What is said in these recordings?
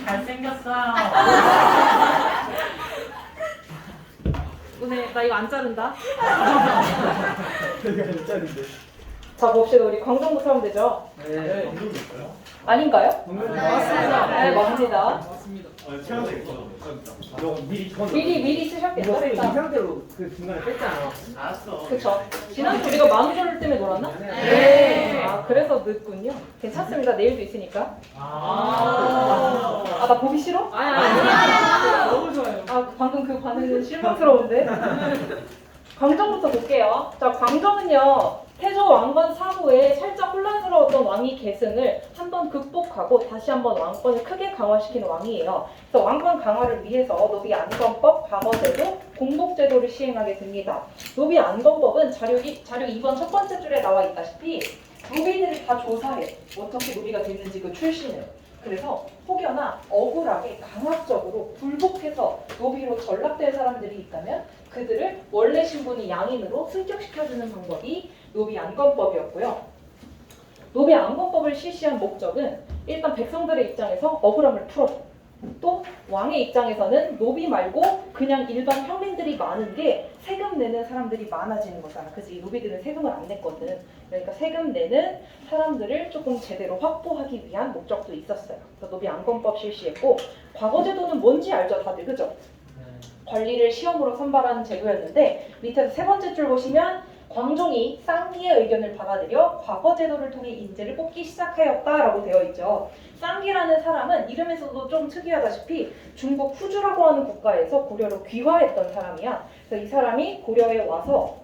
잘생겼어요. 오늘 나 이거 안 자른다. 되게 진짜인데. 자 봅시다. 우리 광정부터 하면 되죠? 네. 방송도 있어요? 아닌가요? 맞습니다. 네 맞습니다. 맞습니다. 채워져 있어. 너 미리 전. 미리 이거 쓰셨겠죠? 쌤이 이 상태로 그 중간에 뺐잖아. 알았어. 그쵸. 지난주 우리가 마음조절 때문에 놀았나? 네. 아 그래서 늦군요. 괜찮습니다. 내일도 있으니까. 아. 아 나 보기 싫어? 아니. 너무 좋아요. 아 방금 그 반응은 실망스러운데. 광정부터 볼게요. 자 광정은요. 태조 왕건 사후에 살짝 혼란스러웠던 왕위 계승을 한번 극복하고 다시 한번 왕권을 크게 강화시키는 왕이에요. 그래서 왕권 강화를 위해서 노비 안건법, 과거제도, 공복제도를 시행하게 됩니다. 노비 안건법은 자료 2번 첫 번째 줄에 나와 있다시피 노비들을 다 조사해. 어떻게 노비가 됐는지 그 출신을. 그래서 혹여나 억울하게 강압적으로 굴복해서 노비로 전락된 사람들이 있다면 그들을 원래 신분이 양인으로 승격시켜주는 방법이 노비 안건법이었고요. 노비 안건법을 실시한 목적은 일단 백성들의 입장에서 억울함을 풀어줘. 또 왕의 입장에서는 노비 말고 그냥 일반 평민들이 많은 게 세금 내는 사람들이 많아지는 거잖아. 그래서 이 노비들은 세금을 안 냈거든. 그러니까 세금 내는 사람들을 조금 제대로 확보하기 위한 목적도 있었어요. 그래서 노비 안건법 실시했고 과거제도는 뭔지 알죠 다들 그죠? 관리를 시험으로 선발하는 제도였는데 밑에서 세 번째 줄 보시면 광종이 쌍기의 의견을 받아들여 과거제도를 통해 인재를 뽑기 시작하였다라고 되어 있죠. 쌍기라는 사람은 이름에서도 좀 특이하다시피 중국 후주라고 하는 국가에서 고려로 귀화했던 사람이야. 그래서 이 사람이 고려에 와서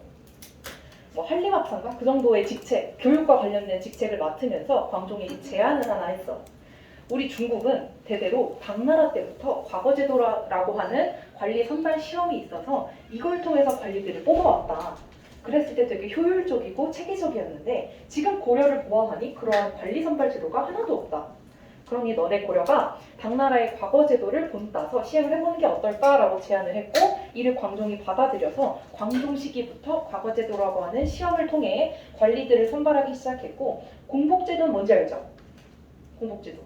뭐 한림학사인가? 그 정도의 직책, 교육과 관련된 직책을 맡으면서 광종에게 제안을 하나 했어. 우리 중국은 대대로 당나라 때부터 과거제도라고 하는 관리 선발 시험이 있어서 이걸 통해서 관리들을 뽑아왔다. 그랬을 때 되게 효율적이고 체계적이었는데 지금 고려를 보아하니 그러한 관리 선발 제도가 하나도 없다. 그러니 너네 고려가 당나라의 과거제도를 본따서 시행을 해보는 게 어떨까라고 제안을 했고 이를 광종이 받아들여서 광종 시기부터 과거제도라고 하는 시험을 통해 관리들을 선발하기 시작했고 공복제도는 뭔지 알죠? 공복제도.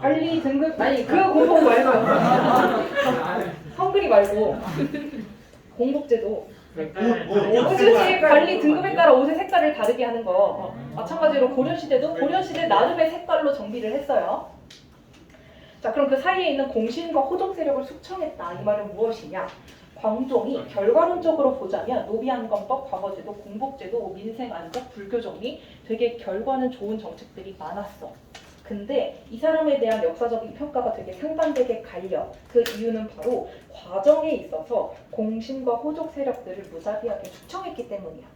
관리 등급 아니 그 공복 말고 성글이 말고 공복제도. 그치 관리 등급에 따라 옷의 색깔을 다르게 하는 거. 마찬가지로 고려시대도 고려시대 나름의 색깔로 정비를 했어요. 자 그럼 그 사이에 있는 공신과 호족 세력을 숙청했다. 이 말은 무엇이냐? 광종이 결과론적으로 보자면 노비안건법, 과거제도, 공복제도, 민생안적, 불교정리 되게 결과는 좋은 정책들이 많았어. 근데 이 사람에 대한 역사적인 평가가 되게 상반되게 갈려. 그 이유는 바로 과정에 있어서 공신과 호족 세력들을 무자비하게 숙청했기 때문이야.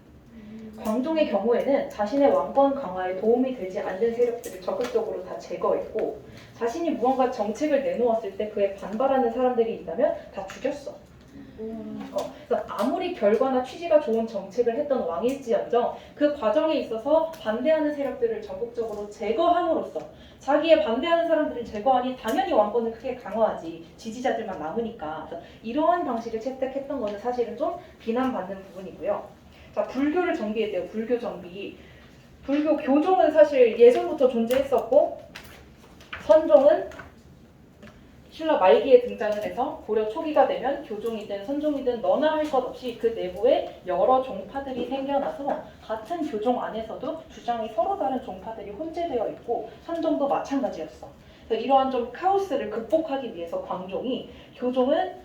광종의 경우에는 자신의 왕권 강화에 도움이 되지 않는 세력들을 적극적으로 다 제거했고 자신이 무언가 정책을 내놓았을 때 그에 반발하는 사람들이 있다면 다 죽였어. 그래서 아무리 결과나 취지가 좋은 정책을 했던 왕일지언정 그 과정에 있어서 반대하는 세력들을 적극적으로 제거함으로써 자기의 반대하는 사람들을 제거하니 당연히 왕권을 크게 강화하지 지지자들만 남으니까. 그래서 이러한 방식을 채택했던 것은 사실은 좀 비난받는 부분이고요. 자 불교를 정비했대요. 불교 정비. 불교 교종은 사실 예전부터 존재했었고 선종은 신라 말기에 등장을 해서 고려 초기가 되면 교종이든 선종이든 너나 할 것 없이 그 내부에 여러 종파들이 생겨나서 같은 교종 안에서도 주장이 서로 다른 종파들이 혼재되어 있고 선종도 마찬가지였어. 그래서 이러한 좀 카오스를 극복하기 위해서 광종이 교종이랑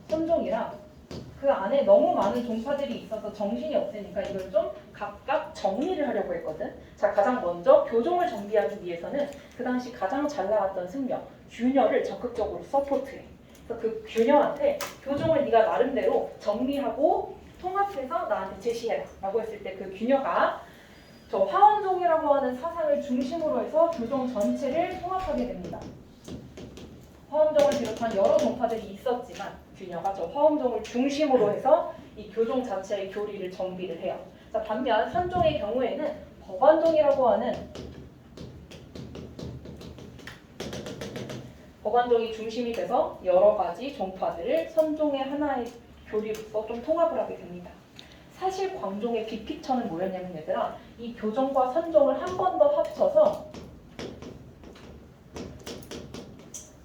선종이랑 그 안에 너무 많은 종파들이 있어서 정신이 없으니까 이걸 좀 각각 정리를 하려고 했거든. 자, 가장 먼저 교종을 정비하기 위해서는 그 당시 가장 잘 나왔던 승려 균열을 적극적으로 서포트해. 그래서 그 균열한테 교종을 네가 나름대로 정리하고 통합해서 나한테 제시해라 라고 했을 때 그 균열가 저 화원종이라고 하는 사상을 중심으로 해서 교종 전체를 통합하게 됩니다. 화엄종을 비롯한 여러 종파들이 있었지만 균열가 저 화엄종을 중심으로 해서 이 교종 자체의 교리를 정비를 해요. 자, 반면 선종의 경우에는 법안종이라고 하는 법안종이 중심이 돼서 여러 가지 종파들을 선종의 하나의 교리로서 좀 통합을 하게 됩니다. 사실 광종의 빅픽처는 뭐였냐면 얘들아, 이 교정과 선종을 한 번 더 합쳐서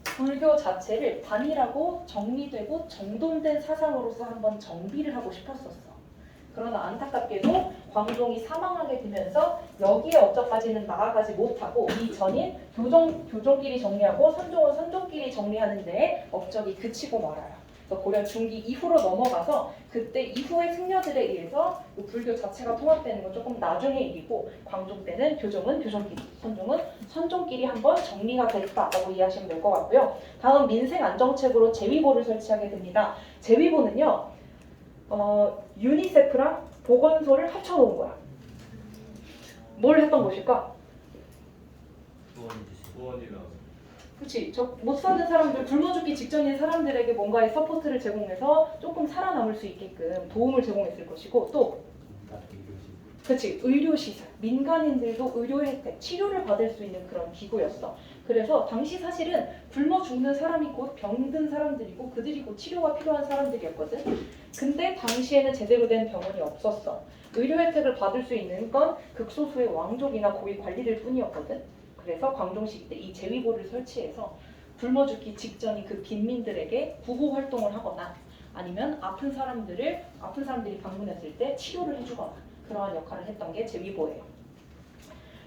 불교 자체를 단일하고 정리되고 정돈된 사상으로서 한번 정비를 하고 싶었었어. 그러나 안타깝게도 광종이 사망하게 되면서 여기에 업적까지는 나아가지 못하고 이 전인 교종끼리 정리하고 선종은 선종끼리 정리하는 데에 업적이 그치고 말아요. 그래서 고려 중기 이후로 넘어가서 그때 이후의 승려들에 의해서 이 불교 자체가 통합되는 건 조금 나중의 일이고, 광종 때는 교종은 교종끼리, 선종은 선종끼리 한번 정리가 됐다라고 이해하시면 될 것 같고요. 다음 민생 안정책으로 제위보를 설치하게 됩니다. 제위보는요, 유니세프랑 보건소를 합쳐놓은 거야. 뭘 했던 곳일까? 구원이다. 그렇지. 저 못 사는 사람들, 굶어 죽기 직전인 사람들에게 뭔가의 서포트를 제공해서 조금 살아남을 수 있게끔 도움을 제공했을 것이고, 또 그렇지, 의료시설, 민간인들도 의료 혜택, 치료를 받을 수 있는 그런 기구였어. 그래서 당시 사실은 굶어 죽는 사람이 곧 병든 사람들이고 그들이 곧 치료가 필요한 사람들이었거든. 근데 당시에는 제대로 된 병원이 없었어. 의료 혜택을 받을 수 있는 건 극소수의 왕족이나 고위 관리들 뿐이었거든. 그래서 광종 시기 때 이 제위보를 설치해서 굶어 죽기 직전인 그 빈민들에게 구호 활동을 하거나 아니면 아픈 사람들이 방문했을 때 치료를 해주거나 그러한 역할을 했던 게 제위보예요.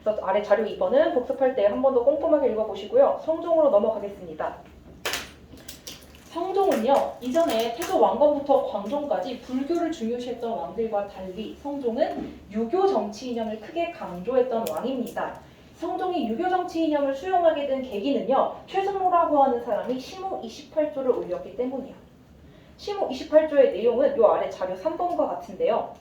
그래서 아래 자료 2번은 복습할 때 한 번 더 꼼꼼하게 읽어보시고요. 성종으로 넘어가겠습니다. 성종은요, 이전에 태조 왕건부터 광종까지 불교를 중요시했던 왕들과 달리 성종은 유교 정치 이념을 크게 강조했던 왕입니다. 성종이 유교 정치 이념을 수용하게 된 계기는요, 최승로라고 하는 사람이 심호 28조를 올렸기 때문이에요. 심호 28조의 내용은 요 아래 자료 3번과 같은데요.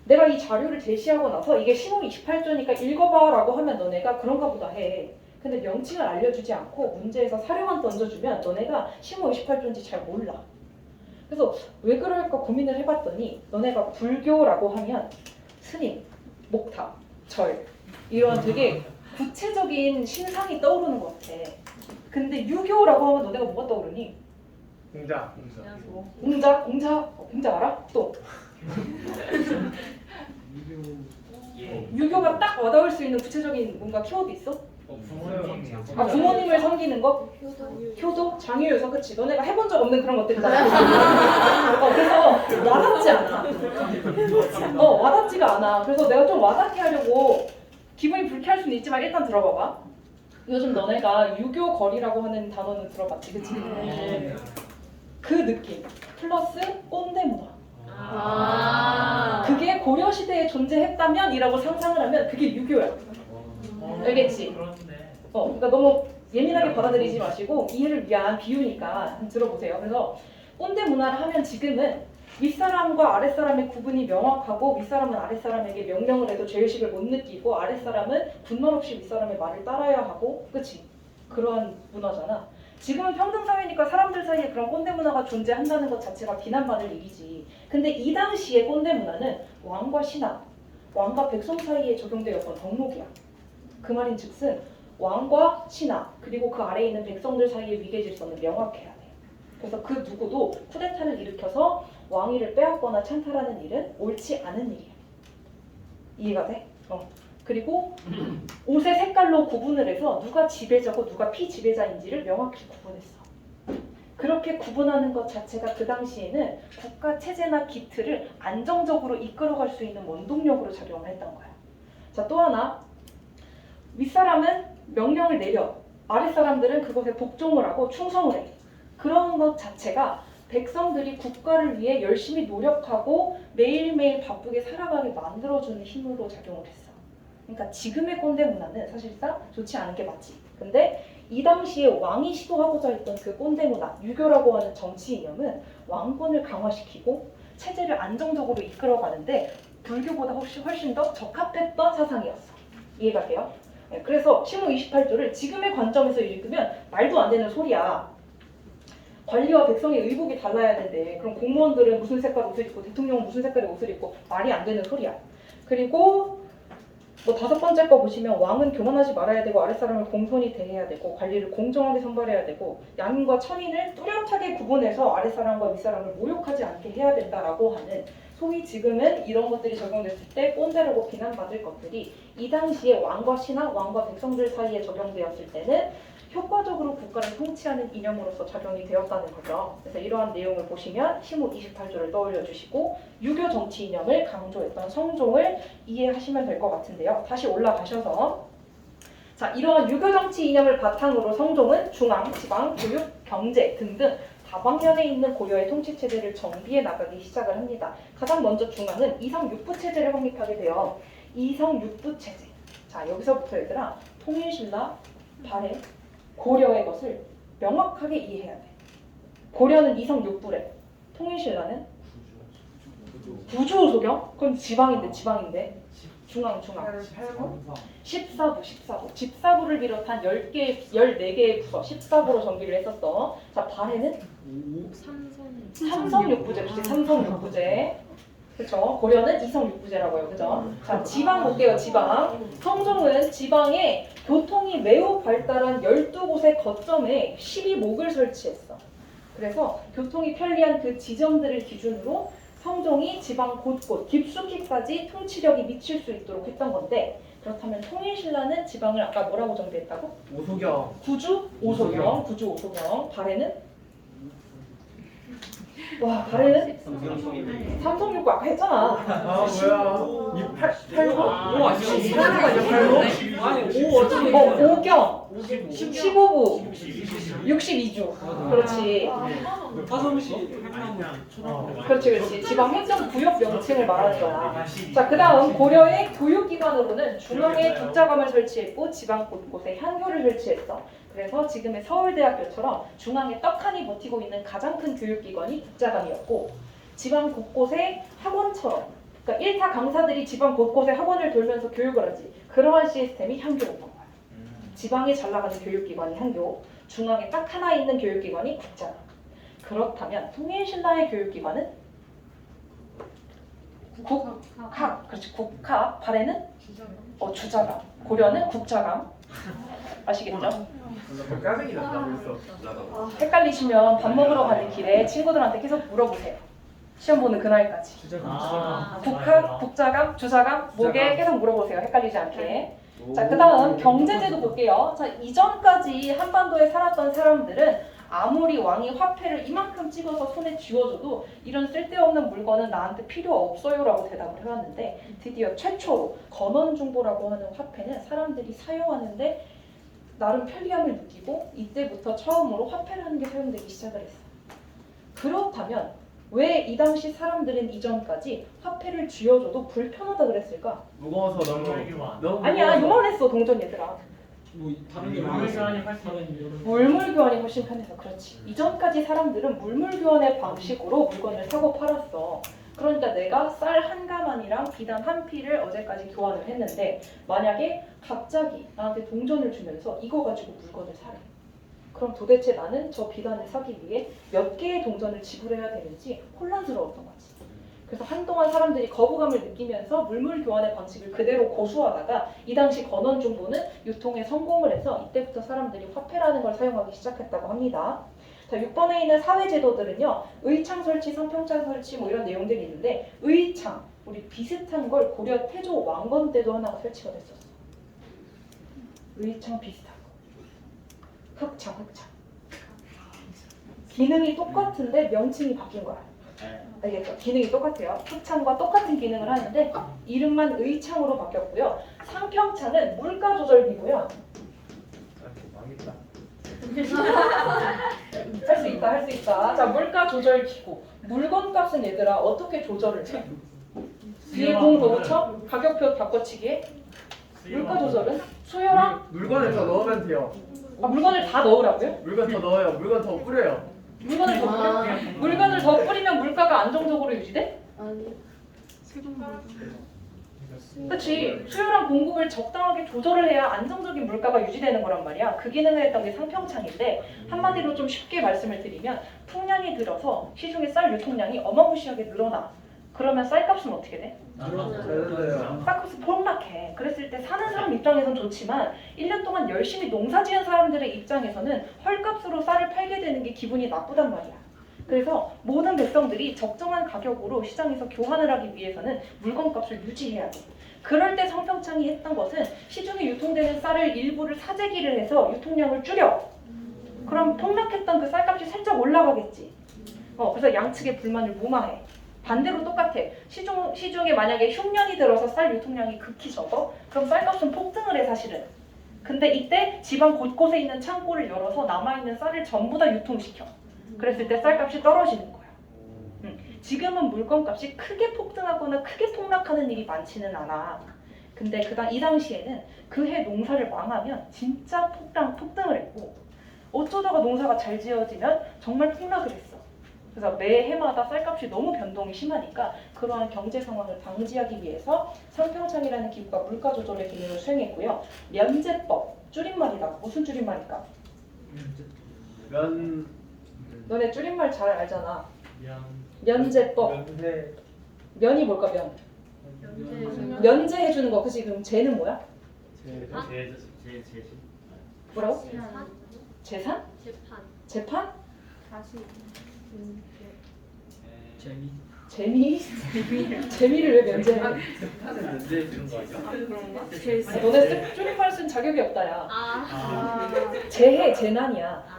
내가 이 자료를 제시하고 나서 이게 심호 28조니까 읽어봐 라고 하면 너네가 그런가 보다 해. 근데 명칭을 알려주지 않고 문제에서 사료만 던져주면 너네가 심호 28조인지 잘 몰라. 그래서 왜 그럴까 고민을 해봤더니 너네가 불교라고 하면 스님, 목탑, 절 이런 되게 구체적인 신상이 떠오르는 것 같아. 근데 유교라고 하면 너네가 뭐가 떠오르니? 공자. 공자 알아? 또 유교가 딱 와닿을 수 있는 구체적인 뭔가 키워드 있어? 부모님을 섬기는 거? 효도? 장유유서, 그치? 너네가 해본 적 없는 그런 것들이잖아. 그래서 와닿지 않아. 와닿지가 않아. 그래서 내가 좀 와닿게 하려고 기분이 불쾌할 수는 있지만 일단 들어봐봐. 요즘 너네가 유교거리라고 하는 단어는 들어봤지, 그치? 그 느낌 플러스 꼰대 문화. 그게 고려 시대에 존재했다면 이라고 상상을 하면 그게 유교야. 알겠지? 그러니까 너무 예민하게 받아들이지 마시고 이해를 위한 비유니까 한번 들어보세요. 그래서 꼰대 문화를 하면 지금은 윗사람과 아랫사람의 구분이 명확하고 윗사람은 아랫사람에게 명령을 해도 죄의식을 못 느끼고 아랫사람은 군말 없이 윗사람의 말을 따라야 하고, 그치? 그러한 문화잖아. 지금은 평등사회니까 사람들 사이에 그런 꼰대 문화가 존재한다는 것 자체가 비난받을 일이지. 근데 이 당시의 꼰대 문화는 왕과 신하, 왕과 백성 사이에 적용되었던 덕목이야. 그 말인 즉슨 왕과 신하 그리고 그 아래에 있는 백성들 사이의 위계 질서는 명확해야 돼. 그래서 그 누구도 쿠데타를 일으켜서 왕위를 빼앗거나 찬탈하는 일은 옳지 않은 일이야. 이해가 돼? 그리고 옷의 색깔로 구분을 해서 누가 지배자고 누가 피지배자인지를 명확히 구분했어. 그렇게 구분하는 것 자체가 그 당시에는 국가 체제나 기틀을 안정적으로 이끌어갈 수 있는 원동력으로 작용을 했던 거야. 자, 또 하나, 윗사람은 명령을 내려 아랫사람들은 그것에 복종을 하고 충성을 해. 그런 것 자체가 백성들이 국가를 위해 열심히 노력하고 매일매일 바쁘게 살아가게 만들어주는 힘으로 작용을 했어. 그러니까 지금의 꼰대 문화는 사실상 좋지 않은 게 맞지. 근데 이 당시에 왕이 시도하고자 했던 그 꼰대 문화, 유교라고 하는 정치 이념은 왕권을 강화시키고 체제를 안정적으로 이끌어가는데 불교보다 훨씬 더 적합했던 사상이었어. 이해가 돼요? 네, 그래서 심호 28조를 지금의 관점에서 읽으면 말도 안 되는 소리야. 관리와 백성의 의복이 달라야 되는데 그럼 공무원들은 무슨 색깔 옷을 입고 대통령은 무슨 색깔의 옷을 입고 말이 안 되는 소리야. 그리고 뭐 5번째 거 보시면 왕은 교만하지 말아야 되고 아랫사람을 공손히 대해야 되고 관리를 공정하게 선발해야 되고 양인과 천인을 뚜렷하게 구분해서 아랫사람과 윗사람을 모욕하지 않게 해야 된다라고 하는 소위 지금은 이런 것들이 적용됐을 때 꼰대라고 비난받을 것들이 이 당시에 왕과 신하, 왕과 백성들 사이에 적용되었을 때는 효과적으로 국가를 통치하는 이념으로서 작용이 되었다는 거죠. 그래서 이러한 내용을 보시면 시무 28조를 떠올려 주시고 유교 정치 이념을 강조했던 성종을 이해하시면 될 것 같은데요. 다시 올라가셔서 자, 이러한 유교 정치 이념을 바탕으로 성종은 중앙, 지방, 교육, 경제 등등 다방면에 있는 고려의 통치 체제를 정비해 나가기 시작을 합니다. 가장 먼저 중앙은 이성육부 체제를 확립하게 돼요. 이성육부 체제. 자, 여기서부터 얘들아 통일신라, 발해, 고려의 것을 명확하게 이해해야 돼. 고려는 이성육부래. 통일신라는 부주오소경? 그럼 지방인데. 중앙. 14부. 집사부를 비롯한 14개의 부서 14부로 정비를 했었어. 자, 발해는 삼성육부제. 그렇지, 삼성육부제. 그렇죠. 고려는 이성육부제라고요. 그죠? 자, 지방 볼게요. 지방. 성종은 지방에 교통이 매우 발달한 12곳의 거점에 12목을 설치했어. 그래서 교통이 편리한 그 지점들을 기준으로 성종이 지방 곳곳 깊숙이까지 통치력이 미칠 수 있도록 했던 건데, 그렇다면 통일신라는 지방을 아까 뭐라고 정비했다고? 오소경. 구주 오소경. 발해는? 와, 발해는? 삼성육부 아까 했잖아. 아 뭐야? 8고? 오, 아니, 8고? 아니, 오, 어쩌면. 오경 15부 62주. 그렇지. 화성시. 그렇지. 지방 행정 구역 명칭을 말하는 거야. 자, 그다음 고려의 교육기관으로는 중앙에 국자감을 설치했고 지방 곳곳에 향교를 설치했어. 그래서 지금의 서울대학교처럼 중앙에 떡하니 버티고 있는 가장 큰 교육기관이 국자감이었고, 지방 곳곳에 학원처럼, 그러니까 1타 강사들이 지방 곳곳에 학원을 돌면서 교육을 하지. 그러한 시스템이 향교였던 거야. 지방에 잘 나가는 교육기관이 향교, 중앙에 딱 하나 있는 교육기관이 국자감. 그렇다면 통일신라의 교육기관은 국학, 그렇지, 국학. 발해는 주자감, 고려는 국자감. 아시겠죠? 짜증이 난다고 했어. 헷갈리시면 밥 먹으러 가는 길에 친구들한테 계속 물어보세요. 시험 보는 그날까지. 국학, 국자감, 주자감, 뭐게 계속 물어보세요. 헷갈리지 않게. 자, 그 다음 경제제도 볼게요. 자, 이전까지 한반도에 살았던 사람들은 아무리 왕이 화폐를 이만큼 찍어서 손에 쥐어줘도 이런 쓸데없는 물건은 나한테 필요 없어요 라고 대답을 해왔는데, 드디어 최초로 건원중보라고 하는 화폐는 사람들이 사용하는데 나름 편리함을 느끼고 이때부터 처음으로 화폐라는 게 사용되기 시작을 했어. 그렇다면 왜 이 당시 사람들은 이전까지 화폐를 쥐어줘도 불편하다 그랬을까? 무거워서 너무 아니야, 요만했어 동전 얘들아. 뭐 다른 게 물교환이 물물 교환이 훨씬 편해서 그렇지. 이전까지 사람들은 물물 교환의 방식으로 물건을 사고 팔았어. 그러니까 내가 쌀 한 가마니랑 비단 한 피를 어제까지 교환을 했는데, 만약에 갑자기 나한테 동전을 주면서 이거 가지고 물건을 사래. 그럼 도대체 나는 저 비단을 사기 위해 몇 개의 동전을 지불해야 되는지 혼란스러웠던 거지. 그래서 한동안 사람들이 거부감을 느끼면서 물물 교환의 방식을 그대로 고수하다가 이 당시 건원중보는 유통에 성공을 해서 이때부터 사람들이 화폐라는 걸 사용하기 시작했다고 합니다. 자, 6번에 있는 사회제도들은요, 의창 설치, 상평창 설치 뭐 이런 내용들이 있는데, 의창, 우리 비슷한 걸 고려 태조 왕건 때도 하나가 설치가 됐었어. 의창 비슷한 거. 흑창. 기능이 똑같은데 명칭이 바뀐 거야. 알겠죠? 기능이 똑같아요. 흑창과 똑같은 기능을 하는데 이름만 의창으로 바뀌었고요. 상평창은 물가 조절기고요. 망했다. 할 수 있다. 자, 물가 조절 기구. 물건 값은 얘들아 어떻게 조절을 해? 뒤에 공 더 붙여? 가격표 바꿔치기에? 물가 조절은 수요랑 물건을 더 넣으면 돼요. 물건을 다 넣으라고요? 물건 더 넣어요. 물건 더 뿌려요. 물건을 더 뿌려? 물건을 더 뿌리면 물가가 안정적으로 유지돼? 그렇지. 수요랑 공급을 적당하게 조절을 해야 안정적인 물가가 유지되는 거란 말이야. 그 기능을 했던 게 상평창인데, 한마디로 좀 쉽게 말씀을 드리면 풍량이 들어서 시중에 쌀 유통량이 어마무시하게 늘어나. 그러면 쌀값은 어떻게 돼? 쌀값이 폭락해. 그랬을 때 사는 사람 입장에선 좋지만 1년 동안 열심히 농사 지은 사람들의 입장에서는 헐값으로 쌀을 팔게 되는 게 기분이 나쁘단 말이야. 그래서 모든 백성들이 적정한 가격으로 시장에서 교환을 하기 위해서는 물건값을 유지해야 돼. 그럴 때 성평창이 했던 것은 시중에 유통되는 쌀을 일부를 사재기를 해서 유통량을 줄여. 그럼 폭락했던 그 쌀값이 살짝 올라가겠지. 그래서 양측의 불만을 무마해. 반대로 똑같아. 시중에 만약에 흉년이 들어서 쌀 유통량이 극히 적어? 그럼 쌀값은 폭등을 해 사실은. 근데 이때 지방 곳곳에 있는 창고를 열어서 남아있는 쌀을 전부 다 유통시켜. 그랬을 때 쌀값이 떨어지는 거야. 지금은 물건값이 크게 폭등하거나 크게 폭락하는 일이 많지는 않아. 근데 이 당시에는 그 해 농사를 망하면 진짜 폭등을 했고 어쩌다가 농사가 잘 지어지면 정말 폭락을 했어. 그래서 매 해마다 쌀값이 너무 변동이 심하니까 그러한 경제 상황을 방지하기 위해서 성평창이라는 기구가 물가 조절의 기능을 수행했고요. 면제법, 줄임말이다. 무슨 줄임말일까? 너네 줄임말 잘 알잖아. 면제법. 면이 뭘까? 면제해주는 거. 그치? 그럼 제는 뭐야? 뭐라고? 재산? 재판? 다시 재미. 재미를 왜 면제해? 그런가? 너네 줄임말 쓴 자격이 없다 야. 아. 재해, 재난이야.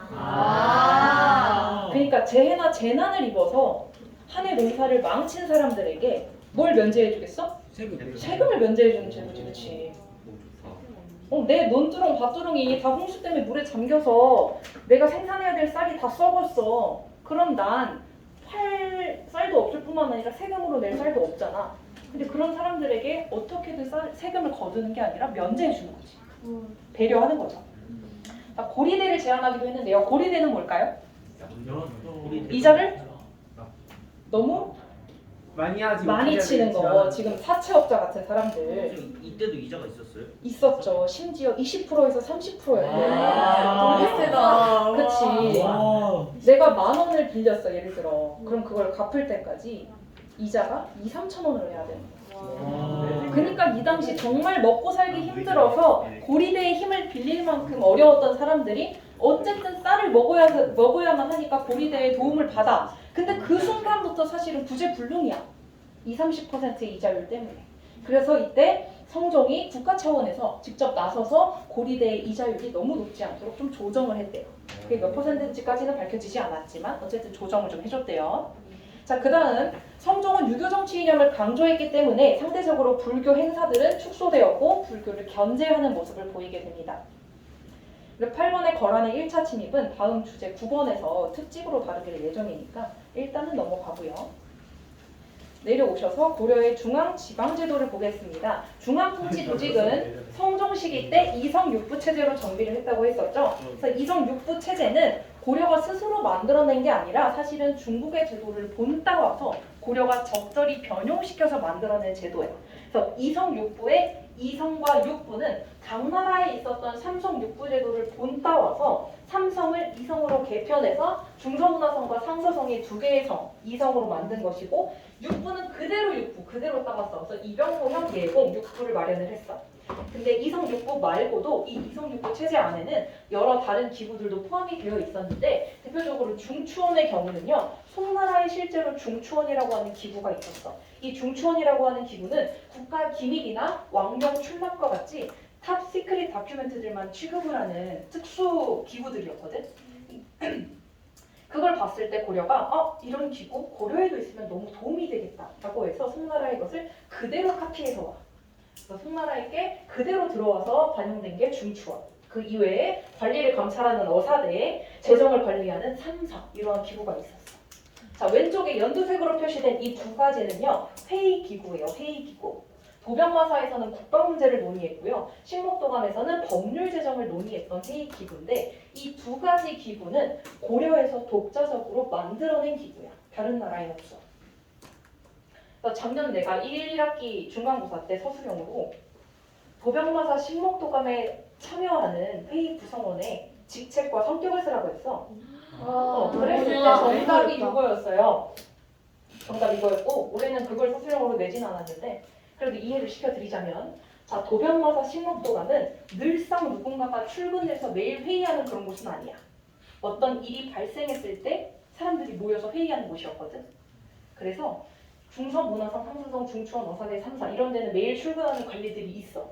그러니까 재해나 재난을 입어서 한 해 농사를 망친 사람들에게 뭘 면제해주겠어? 세금을 면제해주는 제도지, 그렇지? 내 논두렁, 밭두렁이 다 홍수 때문에 물에 잠겨서 내가 생산해야 될 쌀이 다 썩었어. 그럼 난 팔 쌀도 없을 뿐만 아니라 세금으로 낼 쌀도 없잖아. 근데 그런 사람들에게 어떻게든 세금을 거두는 게 아니라 면제해주는 거지. 배려하는 거죠. 자, 고리대를 제안하기도 했는데요. 고리대는 뭘까요? 이자를 너무 많이 치는 거. 지금 사채업자 같은 사람들 이때도 이자가 있었어요? 있었죠. 심지어 20%에서 30%였대. 너무 세다. 그치. 내가 10,000원을 빌렸어, 예를 들어. 그럼 그걸 갚을 때까지 이자가 2,000~3,000원을 해야 되는 거야. 그러니까 이 당시 정말 먹고 살기 힘들어서 고리대의 힘을 빌릴 만큼 어려웠던 사람들이 어쨌든 쌀을 먹어야만 하니까 고리대의 도움을 받아. 근데 그 순간부터 사실은 구제불능이야. 20~30%의 이자율 때문에. 그래서 이때 성종이 국가 차원에서 직접 나서서 고리대의 이자율이 너무 높지 않도록 좀 조정을 했대요. 그게 몇 %인지까지는 밝혀지지 않았지만 어쨌든 조정을 좀 해줬대요. 자, 그 다음 성종은 유교 정치 이념을 강조했기 때문에 상대적으로 불교 행사들은 축소되었고 불교를 견제하는 모습을 보이게 됩니다. 8번의 거란의 1차 침입은 다음 주제 9번에서 특집으로 다루길 예정이니까 일단은 넘어가고요. 내려오셔서 고려의 중앙지방제도를 보겠습니다. 중앙통치조직은 성종 시기 때 이성육부 체제로 정비를 했다고 했었죠. 그래서 이성육부 체제는 고려가 스스로 만들어낸 게 아니라 사실은 중국의 제도를 본따와서 고려가 적절히 변형시켜서 만들어낸 제도예요. 그래서 이성육부의 이성과 육부는 당나라에 있었던 삼성육부 제도를 본따와서 삼성을 이성으로 개편해서 중서문화성과 상서성의 두 개의 성, 이성으로 만든 것이고 육부는 그대로 육부, 그대로 따왔어. 그래서 이병호형 예공 육부를 마련을 했어. 근데 이성육부 말고도 이 이성육부 체제 안에는 여러 다른 기구들도 포함이 되어 있었는데 대표적으로 중추원의 경우는요. 송나라에 실제로 중추원이라고 하는 기구가 있었어. 이 중추원이라고 하는 기구는 국가 기밀이나 왕명 출납과 같이 탑 시크릿 다큐멘트들만 취급을 하는 특수 기구들이었거든. 그걸 봤을 때 고려가 이런 기구 고려에도 있으면 너무 도움이 되겠다라고 해서 송나라의 것을 그대로 카피해서 와. 그래서 송나라에게 그대로 들어와서 반영된 게 중추원. 그 이외에 관리를 감찰하는 어사대, 재정을 관리하는 삼사 이러한 기구가 있었어. 자, 왼쪽에 연두색으로 표시된 이 두 가지는요. 회의기구예요. 회의기구. 도병마사에서는 국방 문제를 논의했고요. 신목도감에서는 법률 제정을 논의했던 회의기구인데 이 두 가지 기구는 고려에서 독자적으로 만들어낸 기구야. 다른 나라엔 없어. 작년 내가 1학기 중간고사 때 서술형으로 도병마사 신목도감에 참여하는 회의 구성원의 직책과 성격을 쓰라고 했어. 그랬을 때 정답이 이거였어요. 정답 이거였고 올해는 그걸 서술형으로 내진 않았는데 그래도 이해를 시켜드리자면 자, 도병마사 신목도감은 늘상 누군가가 출근해서 매일 회의하는 그런 곳은 아니야. 어떤 일이 발생했을 때 사람들이 모여서 회의하는 곳이었거든. 그래서 중서, 문화성, 상수성, 중추원, 어사대, 3사 이런 데는 매일 출근하는 관리들이 있어.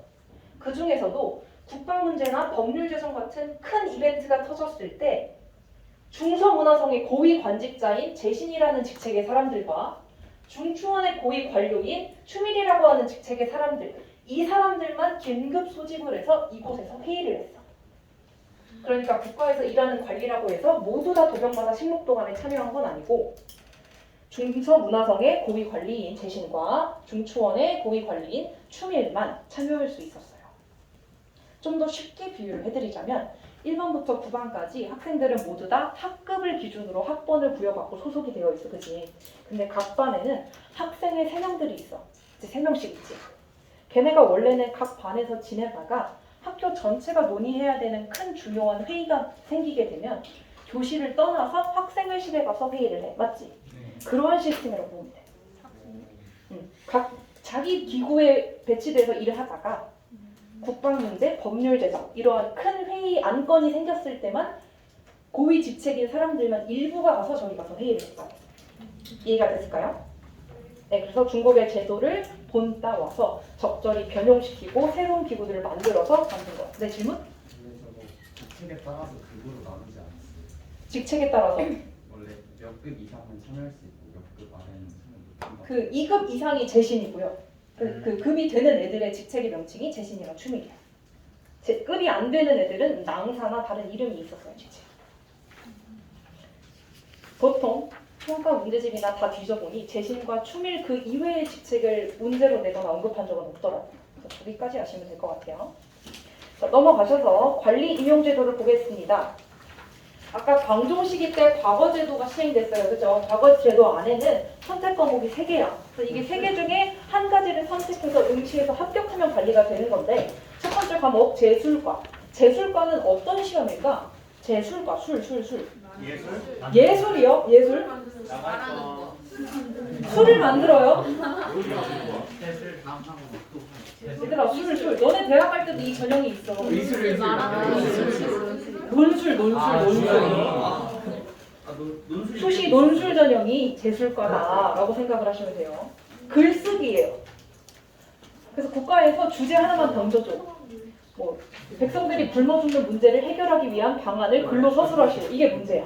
그 중에서도 국방 문제나 법률 제정 같은 큰 이벤트가 터졌을 때 중서 문화성의 고위 관직자인 재신이라는 직책의 사람들과 중추원의 고위 관료인 추밀이라고 하는 직책의 사람들, 이 사람들만 긴급 소집을 해서 이곳에서 회의를 했어. 그러니까 국가에서 일하는 관리라고 해서 모두 다 도병마다 식목도감에 참여한 건 아니고 중서 문화성의 고위 관리인 재신과 중추원의 고위 관리인 추밀만 참여할 수 있었어요. 좀 더 쉽게 비유를 해드리자면 1반부터 9반까지 학생들은 모두 다 학급을 기준으로 학번을 부여받고 소속이 되어 있어, 그치? 근데 각 반에는 학생의 3명들이 있어. 이제 3명씩 있지. 걔네가 원래는 각 반에서 지내다가 학교 전체가 논의해야 되는 큰 중요한 회의가 생기게 되면 교실을 떠나서 학생회실에 가서 회의를 해. 맞지? 그러한 시스템이라고 보면 돼. 각 자기 기구에 배치돼서 일을 하다가 국방 문제, 법률 제정 이러한 큰 회의 안건이 생겼을 때만 고위 직책인 사람들만 일부가 가서 저기 가서 회의를 했어요. 이해가 됐을까요? 네, 그래서 중국의 제도를 본따와서 적절히 변형시키고 새로운 기구들을 만들어서 만든 거예요. 네, 질문? 직책에 따라서 급으로 나누지 않았어요. 직책에 따라서 원래 몇 급 이상은 참여할 수 있고 몇 급 아래는 참여 못한다. 그 2급 이상이 재신이고요. 그 급이 되는 애들의 직책의 명칭이 재신이랑 추밀이에요. 급이 안 되는 애들은 낭사나 다른 이름이 있었어요, 직책. 보통 평가 문제집이나 다 뒤져보니 재신과 추밀 그 이외의 직책을 문제로 내거나 언급한 적은 없더라고요. 그래서 여기까지 아시면 될 것 같아요. 자, 넘어가셔서 관리 임용 제도를 보겠습니다. 아까 광종 시기 때 과거 제도가 시행됐어요. 그죠? 과거 제도 안에는 선택 과목이 3개야. 그래서 이게 3개 중에 한 가지를 선택해서 응시해서 합격하면 관리가 되는 건데 첫 번째 과목 재술과. 재술과는 어떤 시험일까? 재술과, 술. 예술? 예술이요? 예술? 나갈 거. 술을 만들어요? 예술. 얘들아, 술. 너네 대학 갈 때도 이 전형이 있어. 미술. 논술. 수시 논술 전형이 재술과다라고 생각을 하시면 돼요. 글쓰기예요. 그래서 국가에서 주제 하나만 던져줘. 뭐 백성들이 굶어 죽는 문제를 해결하기 위한 방안을 글로 서술하시오. 이게 문제야.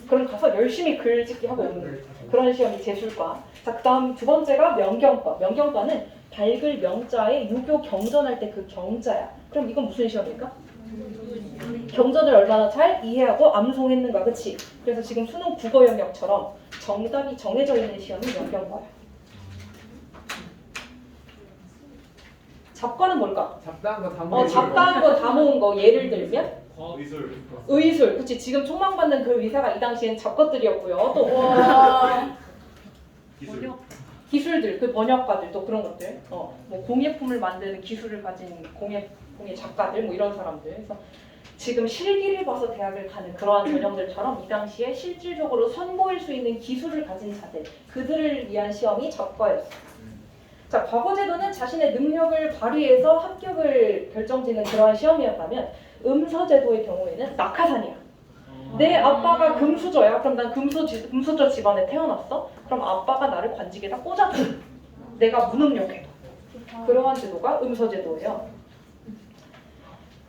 그럼 가서 열심히 글짓기 하고 오는 그런 시험이 재술과. 자, 그다음 두 번째가 명경과. 명경과는 밝을 명자에 유교 경전할 때 그 경자야. 그럼 이건 무슨 시험일까? 경전을 얼마나 잘 이해하고 암송했는가, 그치? 그래서 지금 수능 국어 영역처럼 정답이 정해져 있는 시험이 명경과야. 잡과는 뭘까? 잡다한 거 다 모으는 잡다한 거 다 모은 거. 예를 들면 의술. 의술. 그치? 지금 총망받는 그 의사가 이 당시엔 잡것들이었고요. 또 기술. 기술들, 그 번역가들, 또 그런 것들. 뭐 공예품을 만드는 기술을 가진 공예 작가들, 뭐 이런 사람들. 그래서 지금 실기를 봐서 대학을 가는 그러한 전형들처럼 이 당시에 실질적으로 선보일 수 있는 기술을 가진 자들, 그들을 위한 시험이 잡과였어요. 자, 과거 제도는 자신의 능력을 발휘해서 합격을 결정짓는 그러한 시험이었다면 음서 제도의 경우에는 낙하산이야. 내 아빠가 금수저야. 그럼 난 금수저 집안에 태어났어. 그럼 아빠가 나를 관직에다 꽂아줘. 내가 무능력해도. 그러한 제도가 음서 제도예요.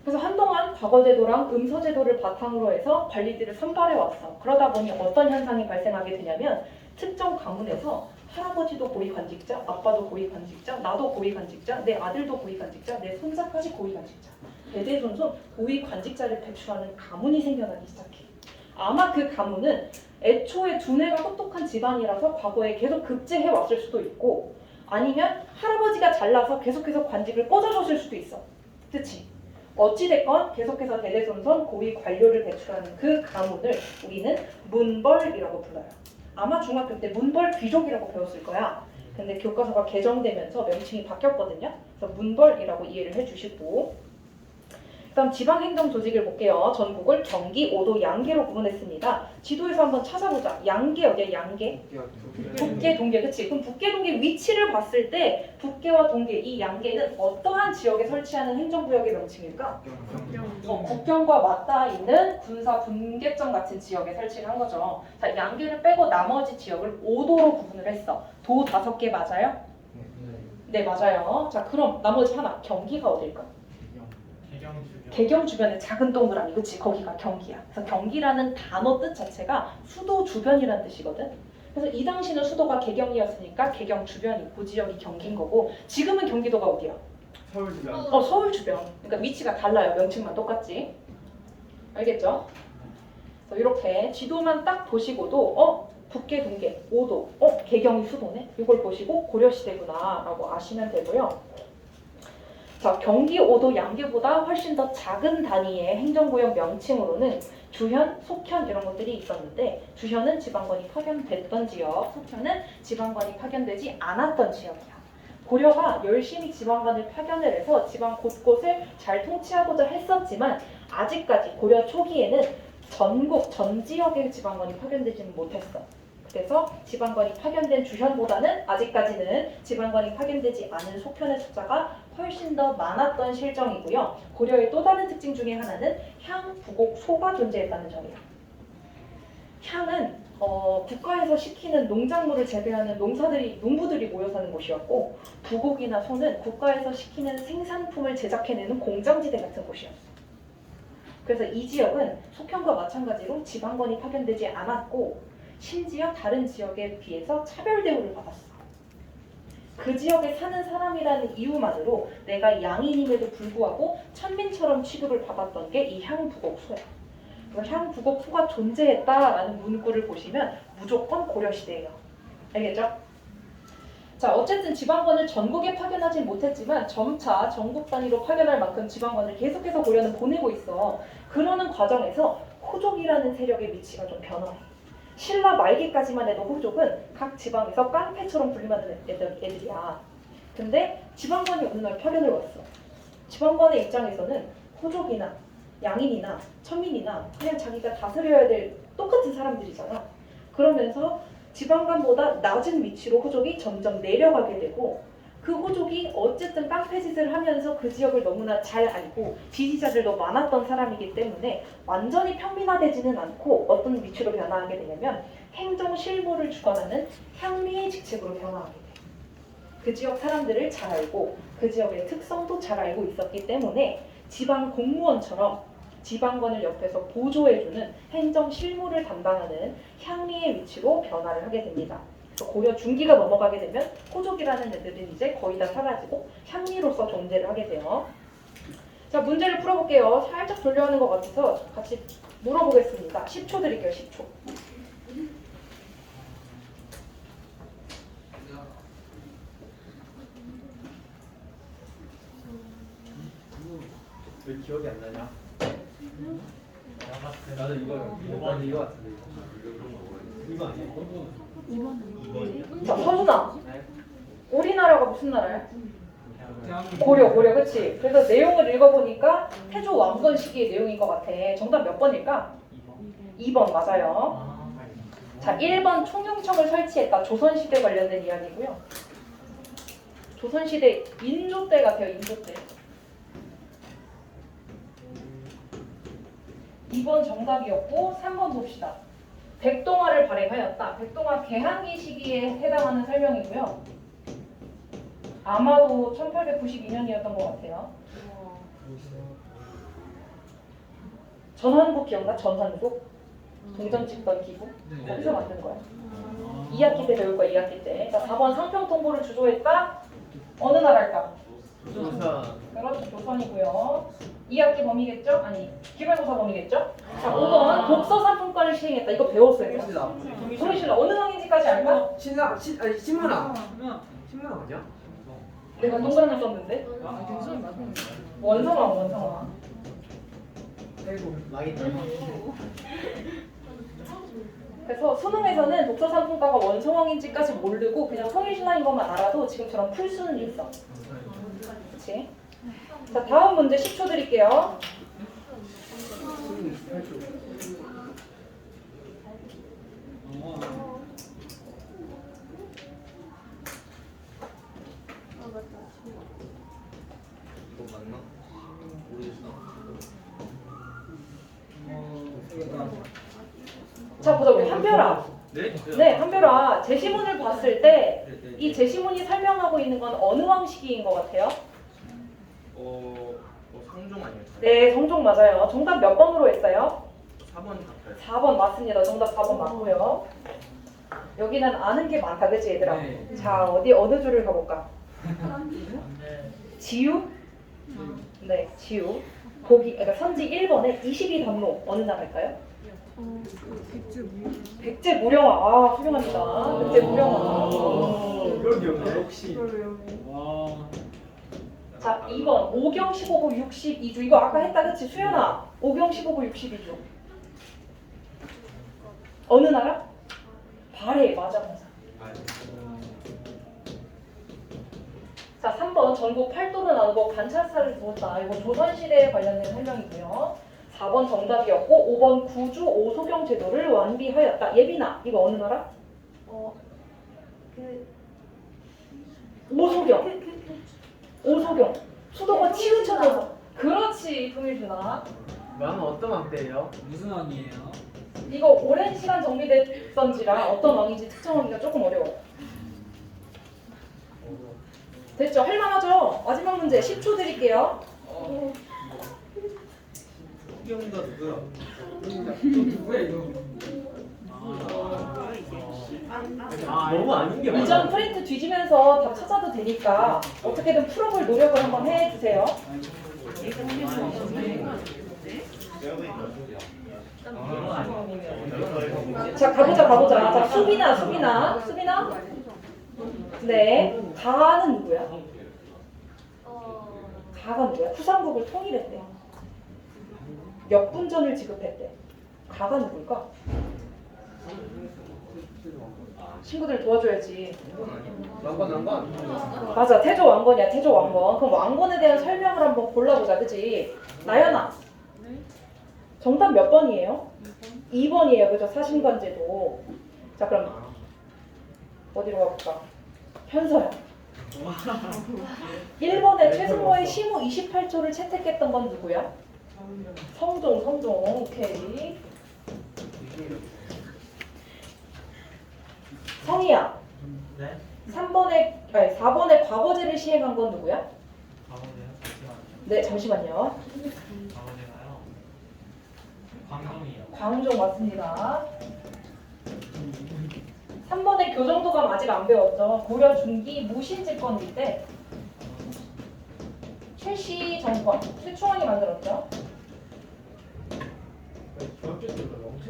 그래서 한동안 과거 제도랑 음서 제도를 바탕으로 해서 관리들을 선발해 왔어. 그러다 보니 어떤 현상이 발생하게 되냐면 특정 가문에서 할아버지도 고위관직자, 아빠도 고위관직자, 나도 고위관직자, 내 아들도 고위관직자, 내 손자까지 고위관직자. 대대손손 고위관직자를 배출하는 가문이 생겨나기 시작해. 아마 그 가문은 애초에 두뇌가 똑똑한 집안이라서 과거에 계속 급제해 왔을 수도 있고 아니면 할아버지가 잘나서 계속해서 관직을 꽂아줬을 수도 있어. 그치? 어찌됐건 계속해서 대대손손 고위 관료를 배출하는 그 가문을 우리는 문벌이라고 불러요. 아마 중학교 때 문벌 귀족이라고 배웠을 거야. 근데 교과서가 개정되면서 명칭이 바뀌었거든요. 그래서 문벌이라고 이해를 해주시고 다음 지방행정 조직을 볼게요. 전국을 경기, 5도, 양계로 구분했습니다. 지도에서 한번 찾아보자. 양계 어디야? 양계? 북계, 동계, 그치? 그럼 북계, 동계 위치를 봤을 때 북계와 동계, 이 양계는 어떠한 지역에 설치하는 행정구역의 명칭일까? 국경과 맞닿아 있는 군사 분계점 같은 지역에 설치를 한 거죠. 자, 양계를 빼고 나머지 지역을 5도로 구분을 했어. 도 5개 맞아요? 네, 맞아요. 자, 그럼 나머지 하나, 경기가 어딜까? 개경 주변에 작은 동그라미, 그치? 거기가 경기야. 그래서 경기라는 단어 뜻 자체가 수도 주변이라는 뜻이거든. 그래서 이 당시는 수도가 개경이었으니까 개경 주변이 그 지역이 경기인 거고, 지금은 경기도가 어디야? 서울 주변. 서울 주변. 그러니까 위치가 달라요. 명칭만 똑같지. 알겠죠? 그래서 이렇게 지도만 딱 보시고도 북계, 동계, 5도, 개경이 수도네? 이걸 보시고 고려시대구나 라고 아시면 되고요. 자, 경기 5도 양계보다 훨씬 더 작은 단위의 행정구역 명칭으로는 주현, 속현 이런 것들이 있었는데, 주현은 지방관이 파견됐던 지역, 속현은 지방관이 파견되지 않았던 지역이야. 고려가 열심히 지방관을 파견을 해서 지방 곳곳을 잘 통치하고자 했었지만 아직까지 고려 초기에는 전국 전 지역의 지방관이 파견되지는 못했어. 그래서 지방관이 파견된 주현보다는 아직까지는 지방관이 파견되지 않은 속현의 숫자가 훨씬 더 많았던 실정이고요. 고려의 또 다른 특징 중에 하나는 향, 부곡, 소가 존재했다는 점이에요. 향은 국가에서 시키는 농작물을 재배하는 농부들이 모여 사는 곳이었고, 부곡이나 소는 국가에서 시키는 생산품을 제작해내는 공장지대 같은 곳이었어. 그래서 이 지역은 속현과 마찬가지로 지방관이 파견되지 않았고, 심지어 다른 지역에 비해서 차별 대우를 받았어. 그 지역에 사는 사람이라는 이유만으로 내가 양인임에도 불구하고 천민처럼 취급을 받았던 게 이 향부곡소야. 향부곡소가 존재했다라는 문구를 보시면 무조건 고려시대예요. 알겠죠? 자, 어쨌든 지방관을 전국에 파견하진 못했지만 점차 전국 단위로 파견할 만큼 지방관을 계속해서 고려는 보내고 있어. 그러는 과정에서 호족이라는 세력의 위치가 좀 변화해. 신라 말기까지만 해도 호족은 각 지방에서 깡패처럼 불림하는 애들이야. 근데 지방관이 어느 날 파견을 왔어. 지방관의 입장에서는 호족이나 양인이나 천민이나 그냥 자기가 다스려야 될 똑같은 사람들이잖아. 그러면서 지방관보다 낮은 위치로 호족이 점점 내려가게 되고, 그 호족이 어쨌든 깡패짓을 하면서 그 지역을 너무나 잘 알고 지지자들도 많았던 사람이기 때문에 완전히 평민화되지는 않고 어떤 위치로 변화하게 되냐면 행정 실무를 주관하는 향미의 직책으로 변화하게 돼. 그 지역 사람들을 잘 알고 그 지역의 특성도 잘 알고 있었기 때문에 지방 공무원처럼 지방관을 옆에서 보조해주는 행정 실무를 담당하는 향미의 위치로 변화를 하게 됩니다. 고려 중기가 넘어가게 되면 호족이라는 애들은 이제 거의 다 사라지고 향리로서 존재를 하게 돼요. 자, 문제를 풀어볼게요. 살짝 졸려하는 것 같아서 같이 물어보겠습니다. 10초 드릴게요. 10초. 왜 기억이 안 나냐? 나도 이거 같은데. 이거 아니야? 자, 서준아. 우리나라가 무슨 나라야? 고려, 그치? 그래서 내용을 읽어보니까 태조 왕건 시기의 내용인 것 같아. 정답 몇 번일까? 2번 맞아요. 자, 1번 총영청을 설치했다. 조선시대 관련된 이야기고요. 조선시대 인조 때 같아요. 인조 때. 2번 정답이었고 3번 봅시다. 백동화를 발행하였다. 백동화 개항기 시기에 해당하는 설명이고요. 아마도 1892년이었던 것 같아요. 전환국 기억나? 전환국? 동전 찍던 기구? 거기서 만든 거야. 2학기 때 배울 거야. 2학기 때. 자, 4번 상평통보를 주도했다. 어느 나라일까? 조선. 그렇죠. 조선이고요. 2학기 범위겠죠? 아니, 기말고사 범위겠죠? 자, 5번 독서상품권을 시행했다. 이거 배웠어요. 동일신라 어느 왕인지까지 알까? 신문아 아니야? 내가 동그라미 썼는데? 원성왕. 아이고 망했다. 그래서 수능에서는 독서상품과가 원성왕인지까지 모르고 그냥 통일신라인 것만 알아도 지금처럼 풀 수는 있어. 그치? 자, 다음 문제 10초 드릴게요. 아 맞다. 이거 맞나? 모르겠어. 자 보자 우리 한별아. 네? 네 한별아. 제시문을 봤을 때 이 네. 제시문이 설명하고 있는 건 어느 왕시기인 것 같아요? 성종 아닐까요? 네 성종 맞아요. 정답 몇 번으로 했어요? 4번 같아요. 4번 맞습니다. 정답 4번 맞고요. 여기는 아는 게 많다 그치 얘들아? 네. 자 어느 줄을 가볼까? 지우? 네 지우. 그러니까 선지 1번에 22단로 어느 나라일까요? 백제 무령화. 아 훌륭합니다. 백제 무령화. 그런 기억나 역시. 자 2번 5경 15부 62주. 이거 아까 했다 그치 수연아? 5경 15부 62주. 어느 나라? 발해. 맞아. 자 3번 전국 팔도를 나누고 관찰사를 두었다. 이거 조선시대에 관련된 설명이고요. 4번 정답이었고 5번 구주 오소경 제도를 완비하였다. 예빈아 이거 어느 나라? 오소경. 오소경. 수도가 치우쳐져서. 그렇지 통일주나. 왕은 어떤 왕때예요? 무슨 왕이에요? 이거 오랜 시간 정비됐던지라 어떤 왕인지 특정하기가 조금 어려워. 됐죠? 할만하죠? 마지막 문제 10초 드릴게요. 수경이가 누구야? 누구야 이거? 너무 아닌 게 이전 프린트 뒤지면서 답 찾아도 되니까 어떻게든 풀어볼 노력을 한번 해주세요. 자 가보자. 자 수빈아. 네. 가는 누구야? 가가 누구야? 후삼국을 통일했대. 몇 분전을 지급했대. 가가 누굴까? 친구들 도와줘야지. 왕건. 맞아, 태조 왕건이야. 태조 왕건. 그럼 왕건에 대한 설명을 한번 골라보자, 그치? 나연아. 정답 몇 번이에요? 2번이에요, 그죠? 사신관제도. 자, 그럼 어디로 가볼까? 현서야. 1번에 최승모의 시무 28초를 채택했던 건 누구야? 성종. 오케이. 성희야. 네? 4번에 과거제를 시행한 건 누구야? 과거네요. 잠시만요. 네, 잠시만요. 과거네가요. 광종이요. 광종 맞습니다. 3번에 교정도감 아직 안 배웠죠. 고려 중기 무신집권일 때 최씨 정권, 최충원이 만들었죠.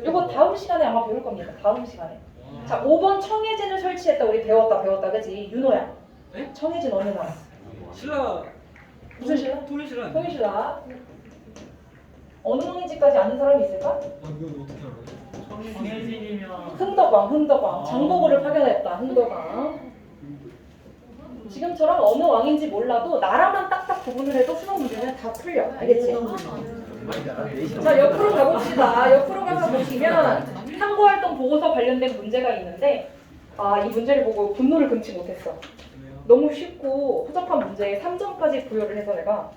이거 다음 시간에 아마 배울 겁니다. 다음 시간에. 자, 5번 청해진을 설치했다. 우리 배웠다, 그지? 윤호야. 네? 청해진 어느 나라? 신라. 무슨 신라? 통일신라. 통일신라. 어느 왕인지까지 아는 사람이 있을까? 이거 어떻게 알아요? 정해진이면 흥덕왕. 장보고를 파견했다. 흥덕왕. 지금처럼 어느 왕인지 몰라도 나라만 딱딱 구분을 해도 수능 문제는 다 풀려. 알겠지? 자, 옆으로 가봅시다. 옆으로 가서 보시면 탐구활동 보고서 관련된 문제가 있는데 이 문제를 보고 분노를 금치 못했어. 너무 쉽고 허접한 문제에 3점까지 부여를 해서 내가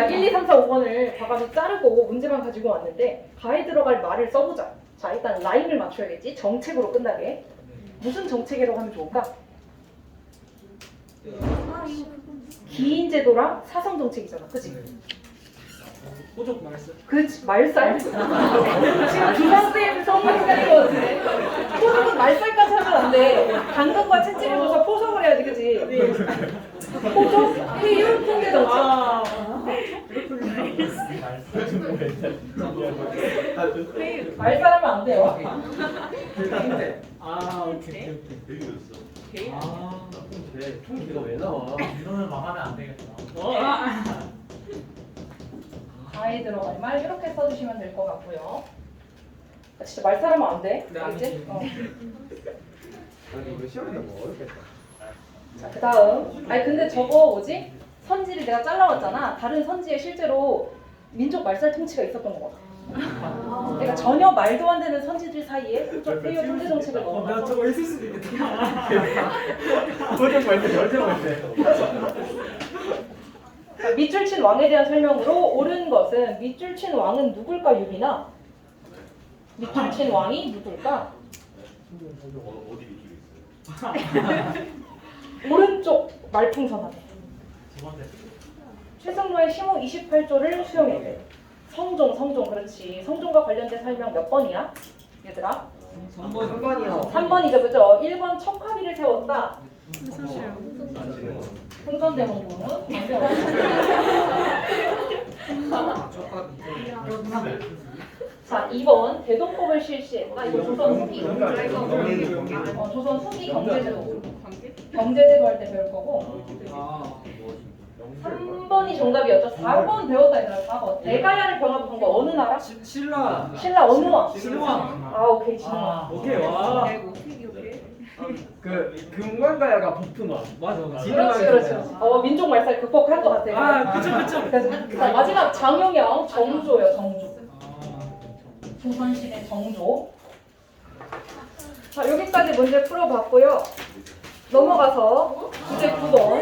1, 2, 3, 4, 5번을 과감히 자르고 문제만 가지고 왔는데 가에 들어갈 말을 써보자. 자, 일단 라임을 맞춰야겠지. 정책으로 끝나게. 무슨 정책이라고 하면 좋을까? 기인제도랑 사성정책이잖아. 그치? 호적 말씀. 그치, 말살? 지금 기상쌤 성공 시간인 것 같은데. 포석은 말살까지 하면 안 돼. 당근과 채찍을 줘서 포석을 해야지, 그치? 포석, 회유, 통계 정책. 말살하면 안 돼요. 오케이. 이거 왜 나와? 이거는 망하면 안 되겠다. 가에 들어갈 말 이렇게 써주시면 될 것 같고요. 진짜 말살하면 안 돼. 네, 알겠지? 알겠습니다. 아니 이거 시험이 너무 어렵겠다. 자, 그 다음. 근데 저거 뭐지? 선지를 내가 잘라왔잖아. 다른 선지에 실제로 민족 말살 통치가 있었던 거거든. 그러니까 전혀 말도 안 되는 선지들 사이에 회유 통제 정책을 나 넣어서 저거 있을 수도 있겠다. 표정 말때 절대 말때. 밑줄 친 왕에 대한 설명으로 옳은 것은 밑줄 친 왕은 누굴까 유빈아? 밑줄 친 왕이 누굴까? 어디 위쪽에 있어요? 오른쪽 말풍선 안에. 두 번째. 최승로의 시모 28조를 수용해야 돼. 성종 그렇지. 성종과 관련된 설명 몇 번이야? 얘들아? 3번이요. 3번이죠 그죠? 1번 척화비를 세웠다. 사실요. 흥선대원군은 자 2번 대동법을 실시했다. 이거 조선 후기 조선 후기 경제제도 경제제도 할 때 배울 거고 아. 3번이 정답이었죠. 4번 배웠다 얘들아. 4번 대가야를 병합한 거 어느 나라? 신라. 신라 어느 왕? 신왕. 아 오케이 진왕. 오케이 와. 그 금관가야가 붙은 왕. 맞아. 그렇지. 민족 말살 극복할 것 같아. 아 그쵸. 그래서 자, 마지막 장영영 정조예요. 정조. 아. 조선시대 정조. 자 여기까지 문제 풀어봤고요. 넘어가서 주제 9번.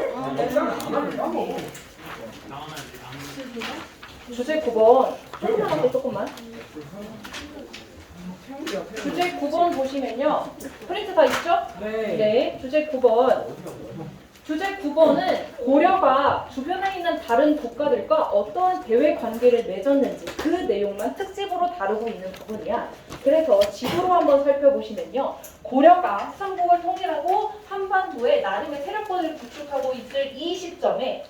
주제 9번. 조금만. 주제 9번 보시면요. 프린트 다 있죠? 네. 네. 주제 9번. 주제 9번은 고려가 주변에 있는 다른 국가들과 어떠한 대외 관계를 맺었는지 그 내용만 특집으로 다루고 있는 부분이야. 그래서 지도로 한번 살펴보시면요. 고려가 삼국을 통일하고 한반도에 나름의 세력권을 구축하고 있을 이 시점에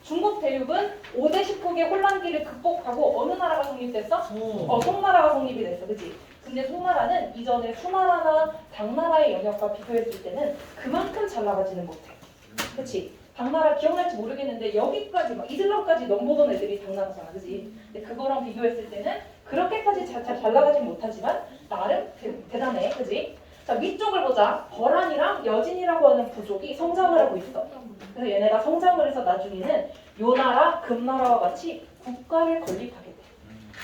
중국 대륙은 5대 10국의 혼란기를 극복하고 어느 나라가 성립됐어? 송나라가 성립이 됐어. 그치? 근데 송나라는 이전에 수나라나 당나라의 영역과 비교했을 때는 그만큼 잘 나가지는 못해. 그치? 당나라 기억날지 모르겠는데 여기까지 막 이슬람까지 넘보던 애들이 당나라잖아. 그치? 근데 그거랑 비교했을 때는 그렇게까지 잘 나가진 못하지만 나름 대단해. 그치? 자 위쪽을 보자. 거란이랑 여진이라고 하는 부족이 성장을 하고 있어. 그래서 얘네가 성장을 해서 나중에는 요나라, 금나라와 같이 국가를 건립하게 돼.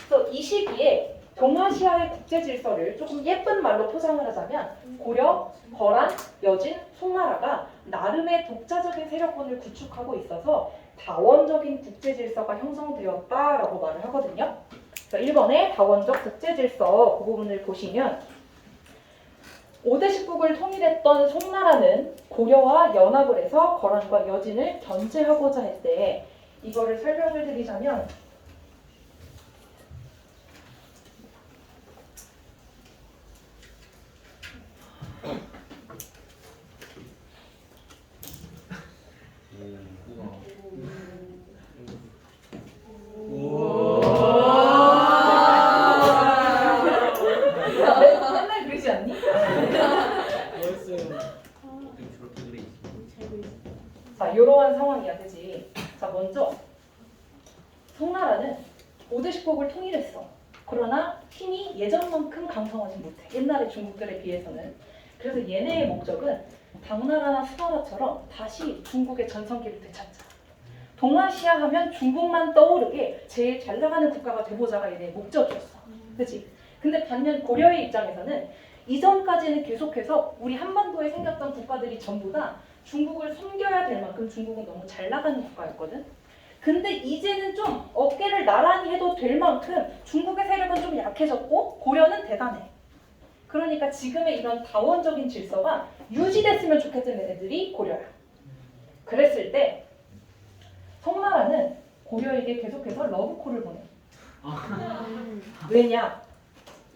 그래서 이 시기에 동아시아의 국제 질서를 조금 예쁜 말로 포장을 하자면 고려, 거란, 여진, 송나라가 나름의 독자적인 세력권을 구축하고 있어서 다원적인 국제 질서가 형성되었다라고 말을 하거든요. 그래서 1번의 다원적 국제 질서 그 부분을 보시면 5대 10국을 통일했던 송나라는 고려와 연합을 해서 거란과 여진을 견제하고자 했대. 이거를 설명을 드리자면 맨날 그러지 않니? 멋있어요. 자, 이러한 상황이야, 그지? 자, 먼저 송나라는 5대 10국을 통일했어. 그러나 힘이 예전만큼 강성하지 못해. 옛날의 중국들에 비해서는. 그래서 얘네의 목적은 당나라나 수나라처럼 다시 중국의 전성기를 되찾자. 동아시아 하면 중국만 떠오르게 제일 잘 나가는 국가가 되보자가 얘네의 목적이었어. 그치? 근데 반면 고려의 입장에서는 이전까지는 계속해서 우리 한반도에 생겼던 국가들이 전부 다 중국을 섬겨야 될 만큼 중국은 너무 잘 나가는 국가였거든. 근데 이제는 좀 어깨를 나란히 해도 될 만큼 중국의 세력은 좀 약해졌고 고려는 대단해. 그러니까 지금의 이런 다원적인 질서가 유지됐으면 좋겠던 애들이 고려야. 그랬을 때 송나라는 고려에게 계속해서 러브콜을 보내. 왜냐?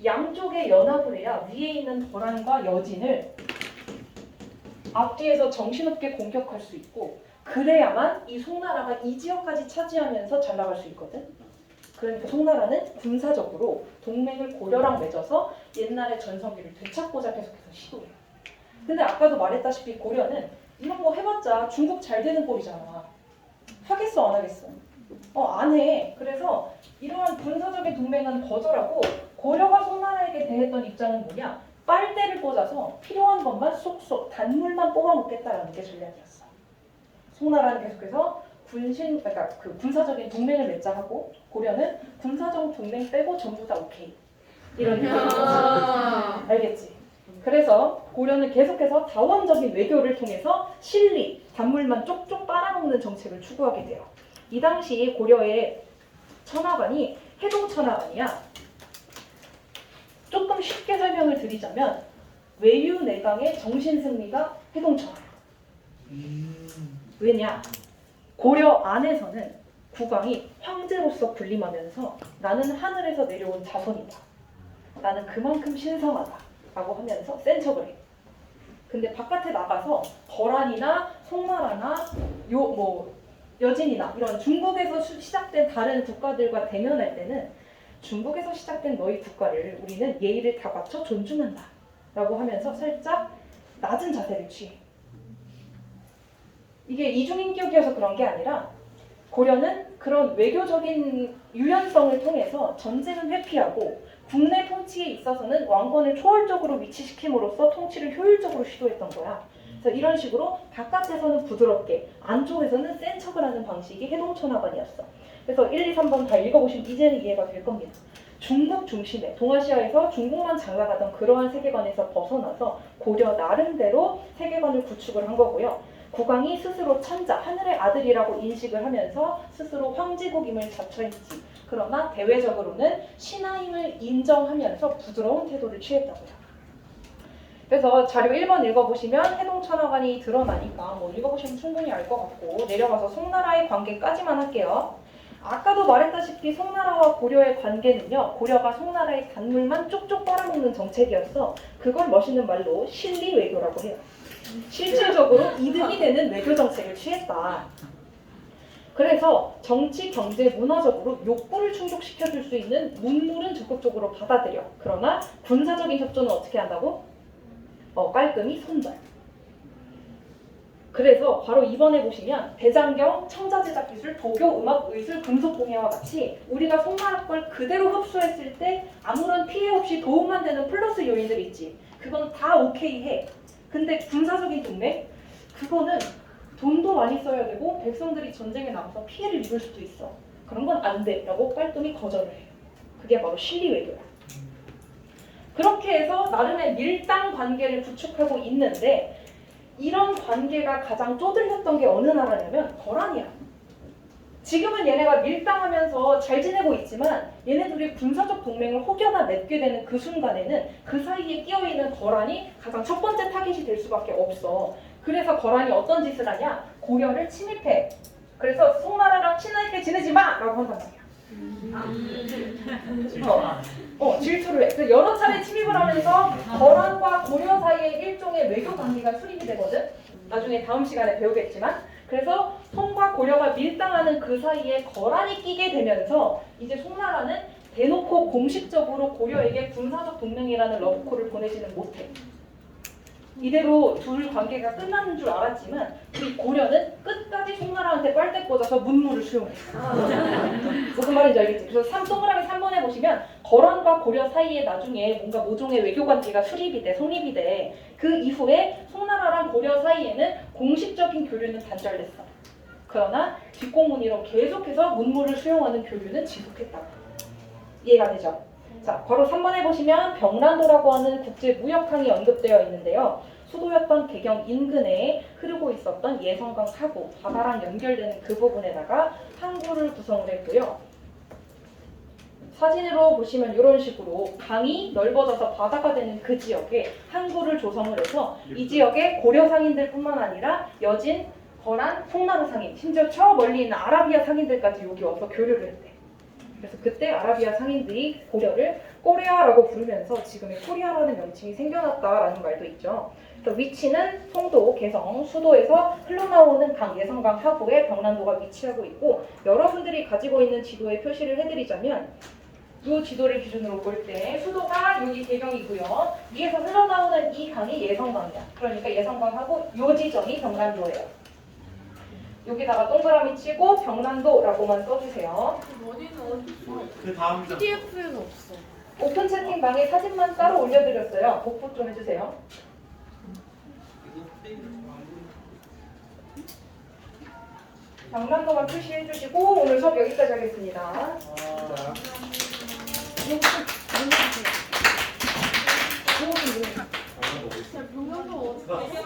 양쪽의 연합을 해야 위에 있는 거란과 여진을 앞뒤에서 정신없게 공격할 수 있고 그래야만 이 송나라가 이 지역까지 차지하면서 잘 나갈 수 있거든. 그러니까 송나라는 군사적으로 동맹을 고려랑 맺어서 옛날의 전성기를 되찾고자 계속해서 시도해. 근데 아까도 말했다시피 고려는 이런 거 해봤자 중국 잘 되는 꼴이잖아. 하겠어 안 하겠어? 안 해. 그래서 이러한 군사적인 동맹은 거절하고 고려가 송나라에게 대했던 입장은 뭐냐? 빨대를 꽂아서 필요한 것만 쏙쏙 단물만 뽑아먹겠다라는 게 전략이었어. 송나라는 계속해서 그러니까 그 군사적인 동맹을 맺자 하고 고려는 군사적 동맹 빼고 전부 다 오케이. 이런 얘기인 거지. 알겠지? 그래서 고려는 계속해서 다원적인 외교를 통해서 실리, 단물만 쪽쪽 빨아먹는 정책을 추구하게 돼요. 이 당시 고려의 천하관이 해동천하관이야. 조금 쉽게 설명을 드리자면 외유내강의 정신승리가 해동천하야. 왜냐? 고려 안에서는 국왕이 황제로서 군림하면서 나는 하늘에서 내려온 자손이다. 나는 그만큼 신성하다. 라고 하면서 센 척을 해. 근데 바깥에 나가서 거란이나 송나라나 여진이나 이런 중국에서 시작된 다른 국가들과 대면할 때는 중국에서 시작된 너희 국가를 우리는 예의를 다 갖춰 존중한다. 라고 하면서 살짝 낮은 자세를 취해. 이게 이중인격이어서 그런 게 아니라 고려는 그런 외교적인 유연성을 통해서 전쟁은 회피하고 국내 통치에 있어서는 왕권을 초월적으로 위치시킴으로써 통치를 효율적으로 시도했던 거야. 그래서 이런 식으로 바깥에서는 부드럽게 안쪽에서는 센 척을 하는 방식이 해동천하관이었어. 그래서 1, 2, 3번 다 읽어보시면 이제는 이해가 될 겁니다. 중국 중심의 동아시아에서 중국만 장악하던 그러한 세계관에서 벗어나서 고려 나름대로 세계관을 구축을 한 거고요. 국왕이 스스로 천자, 하늘의 아들이라고 인식을 하면서 스스로 황제국임을 자처했지. 그러나 대외적으로는 신하임을 인정하면서 부드러운 태도를 취했다고요. 그래서 자료 1번 읽어보시면 해동천하관이 드러나니까 뭐 읽어보시면 충분히 알 것 같고 내려가서 송나라의 관계까지만 할게요. 아까도 말했다시피 송나라와 고려의 관계는요. 고려가 송나라의 단물만 쪽쪽 빨아먹는 정책이었어. 그걸 멋있는 말로 실리 외교라고 해요. 실질적으로 이득이 되는 외교 정책을 취했다. 그래서 정치, 경제, 문화적으로 욕구를 충족시켜줄 수 있는 문물은 적극적으로 받아들여. 그러나 군사적인 협조는 어떻게 한다고? 깔끔히 손절. 그래서 바로 이번에 보시면 대장경, 청자제작 기술, 도교, 음악, 의술, 금속공예와 같이 우리가 송나라 걸 그대로 흡수했을 때 아무런 피해 없이 도움만 되는 플러스 요인들 있지. 그건 다 오케이 해. 근데 군사적인 동맹? 그거는 돈도 많이 써야 되고 백성들이 전쟁에 나가서 피해를 입을 수도 있어. 그런 건 안 돼. 라고 깔끔히 거절을 해요. 그게 바로 실리 외교야. 그렇게 해서 나름의 밀당 관계를 구축하고 있는데 이런 관계가 가장 쪼들렸던 게 어느 나라냐면 거란이야. 지금은 얘네가 밀당하면서 잘 지내고 있지만 얘네들이 군사적 동맹을 혹여나 맺게 되는 그 순간에는 그 사이에 끼어있는 거란이 가장 첫 번째 타깃이 될 수밖에 없어. 그래서 거란이 어떤 짓을 하냐? 고려를 침입해. 그래서 송나라랑 친하게 지내지 마! 라고 한단 말이야. 질투를 해. 그래서 여러 차례 침입을 하면서 거란과 고려 사이에 일종의 외교 관계가 수립이 되거든. 나중에 다음 시간에 배우겠지만. 그래서 송과 고려가 밀당하는 그 사이에 거란이 끼게 되면서 이제 송나라는 대놓고 공식적으로 고려에게 군사적 동맹이라는 러브콜을 보내지는 못해. 이대로 둘 관계가 끝나는 줄 알았지만 우리 고려는 끝까지 송나라한테 빨대 꽂아서 문물을 수용했어. 무슨 말인지 알겠지? 그래서 동그라미 3번에 보시면 거란과 고려 사이에 나중에 뭔가 모종의 외교 관계가 수립이 돼, 성립이 돼. 그 이후에 송나라랑 고려 사이에는 공식적인 교류는 단절됐어. 그러나 뒷공문이로 계속해서 문물을 수용하는 교류는 지속했다. 이해가 되죠? 자, 바로 3번에 보시면 병란도라고 하는 국제무역항이 언급되어 있는데요. 수도였던 개경 인근에 흐르고 있었던 예성강 하구, 바다랑 연결되는 그 부분에다가 항구를 구성을 했고요. 사진으로 보시면 이런 식으로 강이 넓어져서 바다가 되는 그 지역에 항구를 조성을 해서 이 지역에 고려 상인들뿐만 아니라 여진, 거란, 송나라 상인, 심지어 저 멀리 있는 아라비아 상인들까지 여기 와서 교류를 했대. 그래서 그때 아라비아 상인들이 고려를 꼬리아라고 부르면서 지금의 코리아라는 명칭이 생겨났다라는 말도 있죠. 그래서 위치는 송도, 개성, 수도에서 흘러나오는 강 예성강 하구에 병란도가 위치하고 있고 여러분들이 가지고 있는 지도에 표시를 해드리자면 이 지도를 기준으로 볼 때 수도가 여기 개경이고요. 위에서 흘러나오는 이 강이 예성강이야. 그러니까 예성강하고 이 지점이 병란도예요. 여기다가 동그라미 치고 병란도라고만 써주세요. 원인은 어디 있어? 그 다음 장. PDF에는 없어. 오픈 채팅방에 사진만 따로 올려드렸어요. 복붙 좀 해주세요. 장난감만 표시해 주시고 오늘 수업 여기까지 하겠습니다. 아. 병원도 어떻게